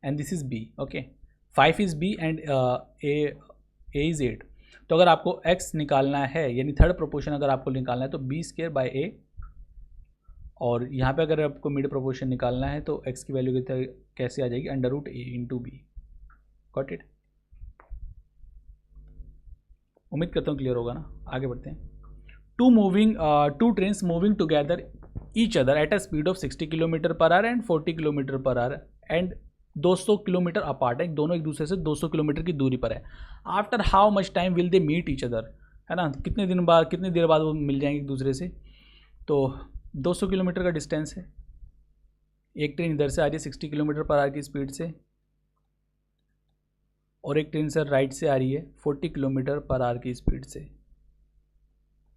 and this is b, okay, 5 is b and a is 8। तो अगर आपको x निकालना है यानी थर्ड प्रोपोर्शन अगर आपको निकालना है तो b²/a, और यहाँ पे अगर आपको मिड प्रोपोर्शन निकालना है तो x की वैल्यू कैसे आ जाएगी, √a × b। Got it. उम्मीद करता हूँ क्लियर होगा ना। आगे बढ़ते हैं। Two trains moving together each other at a speed of 60 km/h and 40 km/h and 200 kilometre apart है, दोनों एक दूसरे से 200 किलोमीटर की दूरी पर है। After how much time will they meet each other, है ना, कितनी देर बाद वो मिल जाएंगे एक दूसरे से। तो 200 किलोमीटर का डिस्टेंस है, एक ट्रेन इधर से आ रही है 60 km/h की स्पीड से, और एक ट्रेन सर राइट से आ रही है 40 km/h की स्पीड से,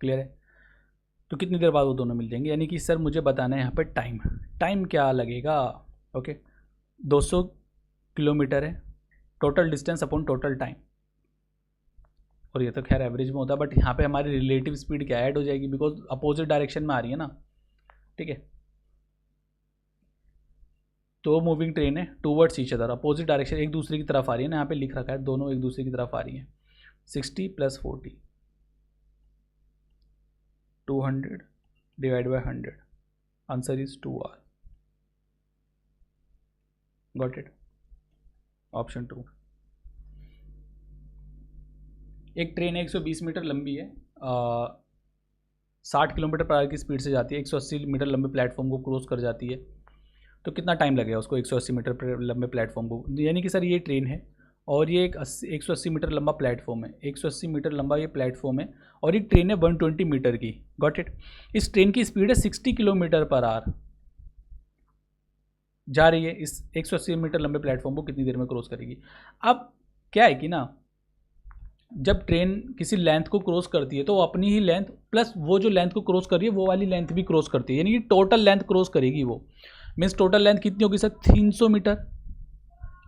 क्लियर है। तो कितनी देर बाद वो दोनों मिल जाएंगे, यानी कि सर मुझे बताना है यहाँ पर टाइम क्या लगेगा। ओके, 200 किलोमीटर है total distance upon total time, और ये तो खैर एवरेज में होता है, बट यहाँ पे हमारी रिलेटिव स्पीड क्या ऐड हो जाएगी, बिकॉज अपोजिट डायरेक्शन में आ रही है ना, ठीक है। तो मूविंग ट्रेन है towards each other, opposite direction एक दूसरे की तरफ आ रही है ना, यहाँ पे लिख रखा है दोनों एक दूसरे की तरफ आ रही है। 60 + 40 200 / 100, answer is 2r। Got it, option 2। एक ट्रेन 120 मीटर लंबी है, 60 km/h की स्पीड से जाती है, 180 मीटर लंबे प्लेटफॉर्म को क्रॉस कर जाती है, तो कितना टाइम लगेगा उसको 180 मीटर लंबे प्लेटफॉर्म को, यानी कि सर ये ट्रेन है और ये एक 180 मीटर लंबा प्लेटफॉर्म है, 180 मीटर लंबा ये प्लेटफॉर्म है, और एक ट्रेन है 120 मीटर की। Got it. इस ट्रेन की स्पीड है 60 km/h, जा रही है इस 180 मीटर लंबे प्लेटफॉर्म को कितनी देर में क्रॉस करेगी। अब क्या है कि ना, जब ट्रेन किसी लेंथ को क्रॉस करती है तो वो अपनी ही लेंथ प्लस वो जो लेंथ को क्रॉस कर रही है वो वाली लेंथ भी क्रॉस करती है, यानी कि टोटल लेंथ क्रॉस करेगी वो। मीन्स टोटल लेंथ कितनी होगी सर, 300 मीटर।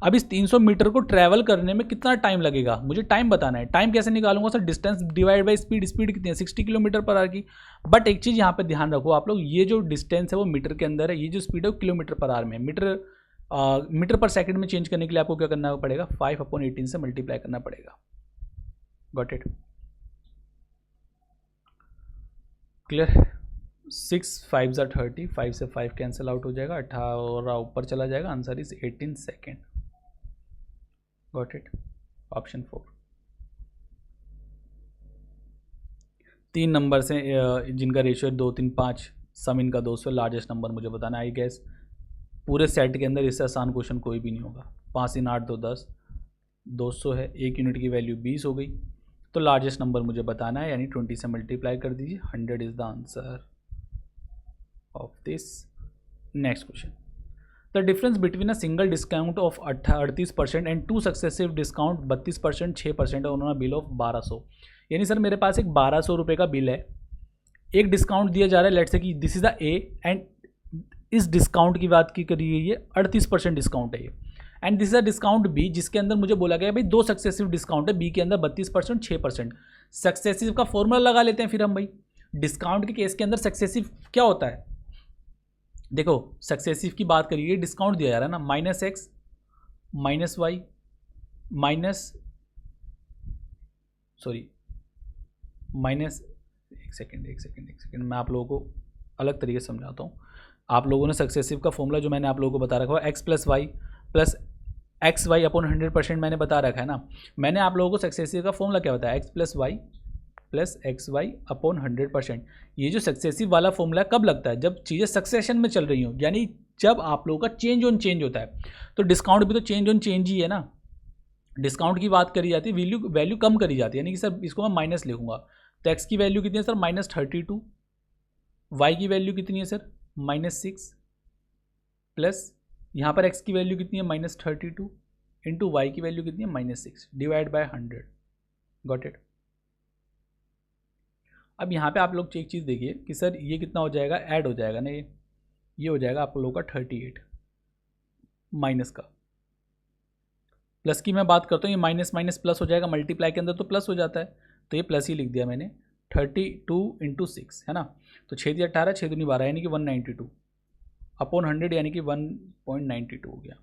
अब इस 300 मीटर को ट्रैवल करने में कितना टाइम लगेगा, मुझे टाइम बताना है। टाइम कैसे निकालूंगा sir, distance divide by speed. Speed कितनी है 60 km/h की। बट एक चीज़ यहाँ पे ध्यान रखो आप लोग, ये जो डिस्टेंस है वो मीटर के अंदर है, ये जो स्पीड है वो km/h में। मीटर पर सेकंड में चेंज करने के लिए आपको क्या करना पड़ेगा, 5/18 से मल्टीप्लाई करना पड़ेगा। Got it, clear. 6 5 = 30, 5 से 5 कैंसिल आउट हो जाएगा, 18 ऊपर चला जाएगा, answer is 18 second. Got it, option 4। 3 number से जिनका रेशियो 2 3 5, सम इनका 200, लार्जेस्ट नंबर मुझे बताना। आई गेस पूरे सेट के अंदर इससे आसान क्वेश्चन कोई भी नहीं होगा। 5 3 8 2 10, 200 है, 1 यूनिट की वैल्यू 20 हो गई, तो लार्जेस्ट नंबर मुझे बताना है, यानी 20 से मल्टीप्लाई कर दीजिए। 100 is the answer of this. Next question, the difference between a single discount of 38% and 2 successive discount 32%, 6% और उन्होंने बिल ऑफ 1200। यानी सर मेरे पास एक 1200 रुपये का बिल है, एक डिस्काउंट दिया जा रहा है, लेट्स से कि this is the A, and इस डिस्काउंट की बात की करी गई है, 38% डिस्काउंट है ये, and this is a discount B जिसके अंदर मुझे बोला गया भाई 2 सक्सेसिव डिस्काउंट है, बी के अंदर 32%, 6%। सक्सेसिव का फॉर्मूला लगा लेते हैं फिर हम भाई। डिस्काउंट के केस के अंदर सक्सेसिव क्या होता है, देखो सक्सेसिव की बात करिए, डिस्काउंट दिया जा रहा है ना, -x -y एक सेकेंड मैं आप लोगों को अलग तरीके से समझाता हूँ। आप लोगों ने सक्सेसिव का फॉर्मूला जो मैंने आप लोगों को बता रखा है, x + y + xy अपॉन 100% मैंने बता रखा है ना। मैंने आप लोगों को सक्सेसिव का फॉर्मूला क्या बताया, x + y + xy अपॉन 100%। ये जो सक्सेसिव वाला फॉर्मूला कब लगता है, जब चीज़ें सक्सेशन में चल रही हो, यानी जब आप लोगों का चेंज ऑन चेंज होता है। तो डिस्काउंट भी तो चेंज ऑन चेंज ही है ना, डिस्काउंट की बात करी जाती है, वैल्यू कम करी जाती है, यानी कि सर इसको मैं माइनस लिखूंगा, तो x की वैल्यू कितनी है सर, -32, y की वैल्यू कितनी है सर, -6 प्लस यहाँ पर x की वैल्यू कितनी है -32 इंटू वाई की वैल्यू कितनी है -6 डिवाइड बाय 100। Got it. अब यहाँ पे आप लोग एक चीज़ देखिए कि सर ये कितना हो जाएगा, ऐड हो जाएगा ना, ये हो जाएगा आप लोगों का 38 माइनस का, प्लस की मैं बात करता हूँ, ये माइनस माइनस प्लस हो जाएगा, मल्टीप्लाई के अंदर तो प्लस हो जाता है, तो ये प्लस ही लिख दिया मैंने। 32 इंटू 6 है ना, तो 6 × 18 6 दूनी 12 यानी कि 192 अपॉन 100 यानी कि 1.92 हो गया।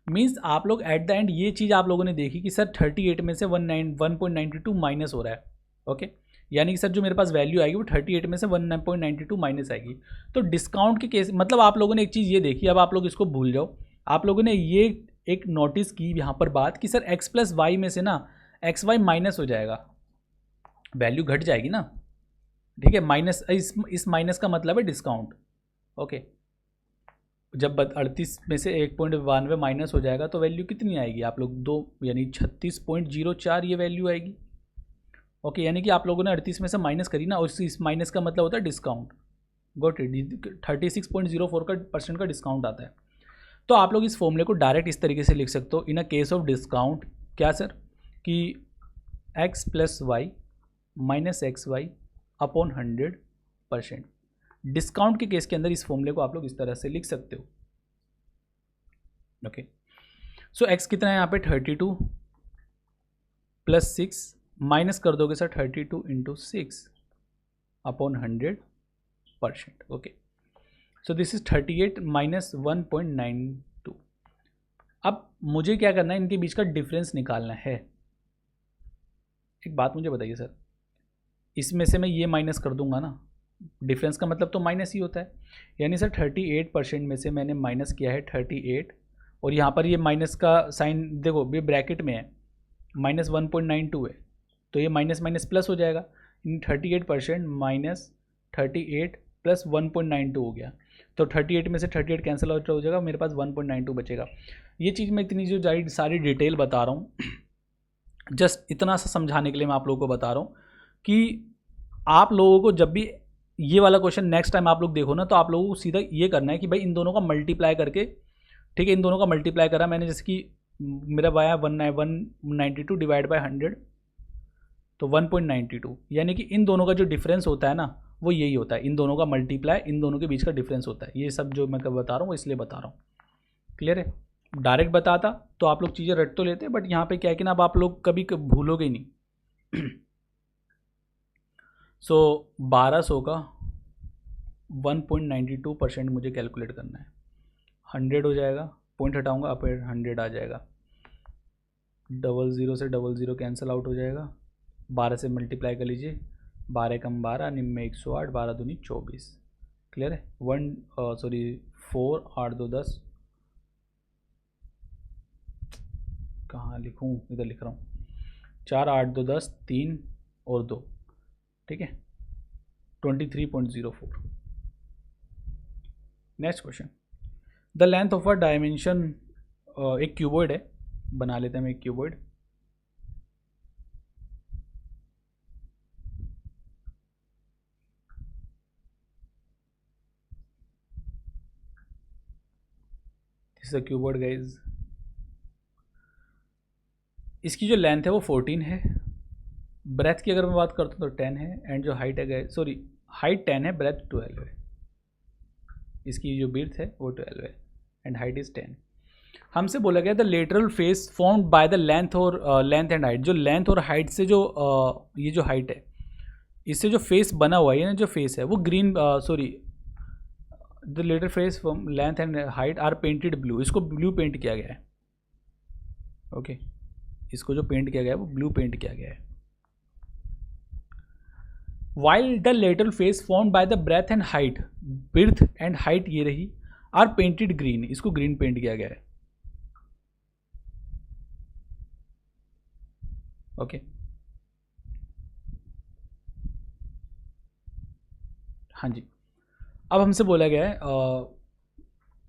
मीन्स आप लोग एट द एंड ये चीज़ आप लोगों ने देखी कि सर 38 में से 1.92 माइनस हो रहा है। ओके, यानी कि सर जो मेरे पास वैल्यू आएगी वो 38 में से 1.92 माइनस आएगी। तो डिस्काउंट के केस मतलब आप लोगों ने एक चीज़ ये देखी, अब आप लोग इसको भूल जाओ। आप लोगों ने ये एक नोटिस की यहाँ पर बात कि सर x प्लस वाई में से ना एक्स वाई माइनस हो जाएगा, वैल्यू घट जाएगी ना, ठीक है। माइनस इस माइनस का मतलब है डिस्काउंट। ओके, जब 38 में से 1.92 माइनस हो जाएगा तो वैल्यू कितनी आएगी आप लोग, 2 यानी 36.04 ये वैल्यू आएगी। ओके, यानी कि आप लोगों ने 38 में से माइनस करी ना, और इस माइनस का मतलब होता है डिस्काउंट। गॉट इट, 36.04 का % का डिस्काउंट आता है। तो आप लोग इस फॉर्मूले को डायरेक्ट इस तरीके से लिख सकते हो, in a case of discount क्या सर, कि x plus y minus x y upon 100%। Discount के केस के अंदर इस फॉर्मूले को आप लोग इस तरह से लिख सकते हो। ओके, सो x कितना है यहाँ पे 32 प्लस 6 माइनस कर दोगे sir 32 into 6 upon 100%। Okay, so this is 38 minus 1.92। अब मुझे क्या करना है, इनके बीच का डिफरेंस निकालना है। एक बात मुझे बताइए सर, इसमें से मैं ये माइनस कर दूंगा ना, डिफरेंस का मतलब तो माइनस ही होता है, यानी सर 38% में से मैंने माइनस किया है 38, और यहाँ पर ये माइनस का साइन देखो ये ब्रैकेट में है, माइनस 1.92 है, तो ये माइनस माइनस प्लस हो जाएगा। 38% माइनस 38 प्लस 1.92 हो गया, तो 38 में से 38 कैंसिल आउट हो जाएगा, मेरे पास 1.92 बचेगा। ये चीज़ मैं इतनी जो सारी डिटेल बता रहा हूँ, जस्ट इतना सा समझाने के लिए मैं आप लोगों को बता रहा हूँ कि आप लोगों को जब भी ये वाला क्वेश्चन नेक्स्ट टाइम आप लोग देखो ना, तो आप लोगों को सीधा ये करना है कि भाई इन दोनों का मल्टीप्लाई करके, ठीक है, इन दोनों का मल्टीप्लाई करा मैंने, जैसे कि मेरा आया 192 डिवाइड बाय 100, तो 1.92, यानी कि इन दोनों का जो डिफरेंस होता है ना वो यही होता है, इन दोनों का मल्टीप्लाई, इन दोनों के बीच का डिफरेंस होता है। ये सब जो मैं बता रहा हूँ वो इसलिए बता रहा हूँ, क्लियर है। डायरेक्ट बताता तो आप लोग चीज़ें रट तो लेते, बट यहाँ पे क्या है कि ना अब आप लोग कभी भूलोगे ही नहीं। सो 1200 का 1.92% मुझे कैलकुलेट करना है, 100 हो जाएगा, पॉइंट हटाऊंगा आप 100 आ जाएगा, 00 से 00 कैंसिल आउट हो जाएगा, 12 से मल्टीप्लाई कर लीजिए, 12 कम 12 निम्न 108, 12 दूनी 24, क्लियर है। 4 8 2 10, कहाँ लिखूँ, इधर लिख रहा हूँ, 4 8 2 10 3 और 2, ठीक है, 23.04। Next question, the length of a dimension, एक क्यूबॉइड है, बना लेते हैं हम एक cuboid. This is a cuboid guys. इसकी जो लेंथ है वो 14 है, ब्रेथ की अगर मैं बात करता हूँ तो 10 है, एंड जो हाइट है, सॉरी हाइट 10 है, ब्रेथ 12 है, इसकी जो विड्थ है वो 12 है, एंड हाइट इज़ 10। हमसे बोला गया the lateral face formed by the length और लेंथ एंड हाइट, जो लेंथ और हाइट से जो ये जो हाइट है इससे जो फेस बना हुआ है ना, जो फेस है वो green, sorry the lateral face from length and height are painted blue, इसको ब्लू पेंट किया गया है। ओके, इसको जो पेंट किया गया है वो ब्लू पेंट किया गया है। While the lateral face formed by the breadth and height, breadth and height ये रही, आर पेंटेड ग्रीन, इसको ग्रीन पेंट किया गया है। ओके, हाँ जी, अब हमसे बोला गया है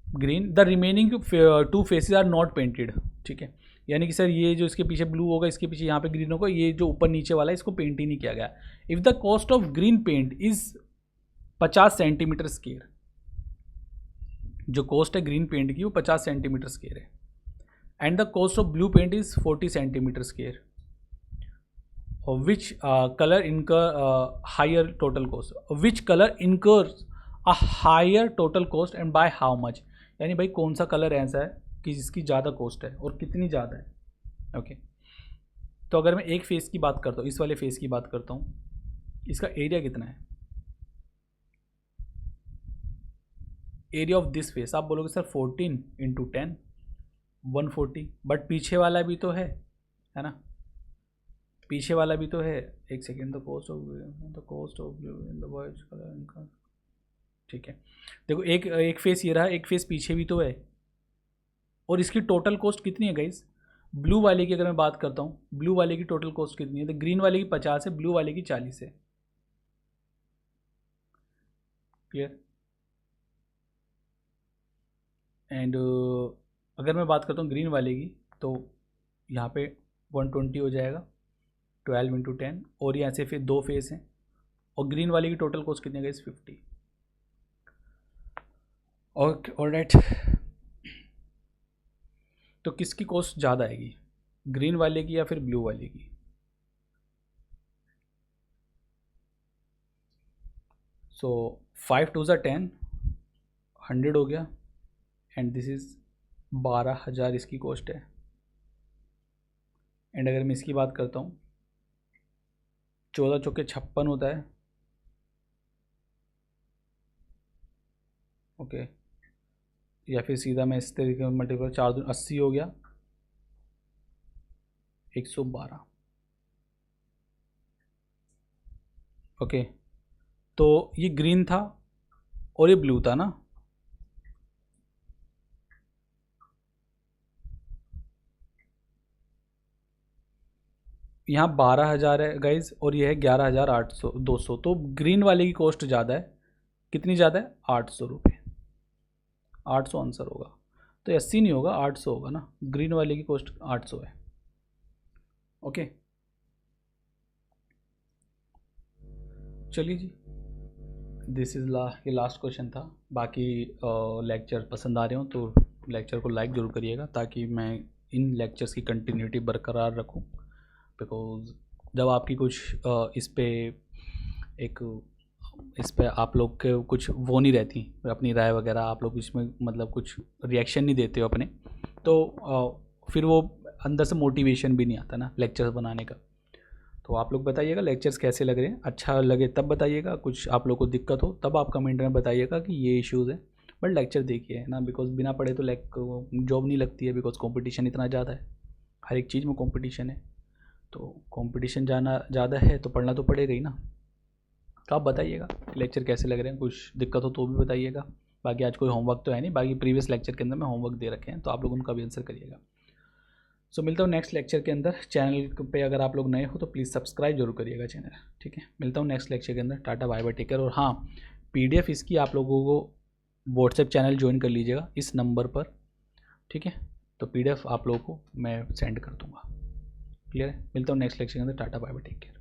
green, the remaining 2 faces are not painted, ठीक है, यानी कि सर ये जो इसके पीछे ब्लू होगा, इसके पीछे यहाँ पे ग्रीन होगा, ये जो ऊपर नीचे वाला है इसको पेंट ही नहीं किया गया। If the cost of green paint is 50 centimetre square. जो कॉस्ट है ग्रीन पेंट की वो 50 सेंटीमीटर स्क्वायर है। And the cost of blue paint is 40 centimetre square. Which colour incur higher total cost, which colour incurs a higher total cost and by how much. यानी भाई कौन सा colour ऐसा है कि जिसकी ज़्यादा कॉस्ट है और कितनी ज़्यादा है। ओके तो अगर मैं एक फेस की बात करता हूँ, इस वाले फेस की बात करता हूँ, इसका एरिया कितना है, एरिया ऑफ दिस फेस, आप बोलोगे सर 14 इंटू 10 140, बट पीछे वाला भी तो है ना, पीछे वाला भी तो है। एक second, the cost of blue in the white colour इनका, ठीक है। देखो एक फेस ये रहा, एक फेस पीछे भी तो है, और इसकी टोटल कॉस्ट कितनी है गाइस। ब्लू वाले की अगर मैं बात करता हूँ, ब्लू वाले की टोटल कॉस्ट कितनी है, तो ग्रीन वाले की 50 है, ब्लू वाले की 40 है। क्लियर। एंड अगर मैं बात करता हूँ ग्रीन वाले की, तो यहाँ पे 120 हो जाएगा 12 इंटू 10, और यहाँ से फिर दो फेस हैं, और ग्रीन वाले की टोटल कॉस्ट कितनी है 50। ओके ऑलराइट, तो किसकी कॉस्ट ज़्यादा आएगी, ग्रीन वाले की या फिर ब्लू वाले की। सो 5 2 10, 100 हो गया, एंड दिस इज़ 12,000 इसकी कॉस्ट है। एंड अगर मैं इसकी बात करता हूँ, 14 चौके 56 होता है। ओके या फिर सीधा मैं इस तरीके में मल्टीपल 4 दूनी 80 हो गया, 112। ओके तो ये ग्रीन था और ये ब्लू था ना, यहाँ 12,000 है गाइज, और ये है 11,800 200, तो ग्रीन वाले की कॉस्ट ज़्यादा है। कितनी ज़्यादा है, 800 रुपये। 800 आंसर होगा, तो 80 नहीं होगा, 800 होगा ना, ग्रीन वाले की कॉस्ट 800 है। ओके चलिए जी, दिस इज़ ये लास्ट क्वेश्चन था। बाकी लेक्चर पसंद आ रहे हो तो लेक्चर को लाइक ज़रूर करिएगा, ताकि मैं इन लेक्चर्स की कंटिन्यूटी बरकरार रखूं। बिकॉज जब आपकी कुछ इस पे आप लोग के कुछ वो नहीं रहती अपनी राय वगैरह, आप लोग इसमें मतलब कुछ रिएक्शन नहीं देते हो अपने, तो फिर वो अंदर से मोटिवेशन भी नहीं आता ना लेक्चर्स बनाने का। तो आप लोग बताइएगा लेक्चर्स कैसे लग रहे हैं, अच्छा लगे तब बताइएगा, कुछ आप लोग को दिक्कत हो तब आप कमेंट में बताइएगा कि ये इश्यूज़ है। बट लेक्चर देखिए ना, बिकॉज बिना पढ़े तो जॉब नहीं लगती है, बिकॉज कंपटीशन इतना ज़्यादा है, हर एक चीज़ में कंपटीशन है। तो कंपटीशन जाना ज़्यादा है तो पढ़ना तो पड़ेगा ही ना। तो आप बताइएगा लेक्चर कैसे लग रहे हैं, कुछ दिक्कत हो तो भी बताइएगा। बाकी आज कोई होमवर्क तो है नहीं, बाकी प्रीवियस लेक्चर के अंदर मैं होमवर्क दे रखे हैं, तो आप लोग उनका भी आंसर करिएगा। सो मिलता हूँ नेक्स्ट लेक्चर के अंदर। चैनल पे अगर आप लोग नए हो तो प्लीज़ सब्सक्राइब जरूर करिएगा चैनल, ठीक है। मिलता हूँ नेक्स्ट लेक्चर के अंदर, tata bye bye, take care. और हाँ, PDF इसकी आप लोगों को व्हाट्सएप चैनल ज्वाइन कर लीजिएगा इस नंबर पर, ठीक है। तो PDF आप लोगों को मैं सेंड कर दूँगा। क्लियर है। मिलता हूँ नेक्स्ट लेक्चर के अंदर, tata bye bye, take care.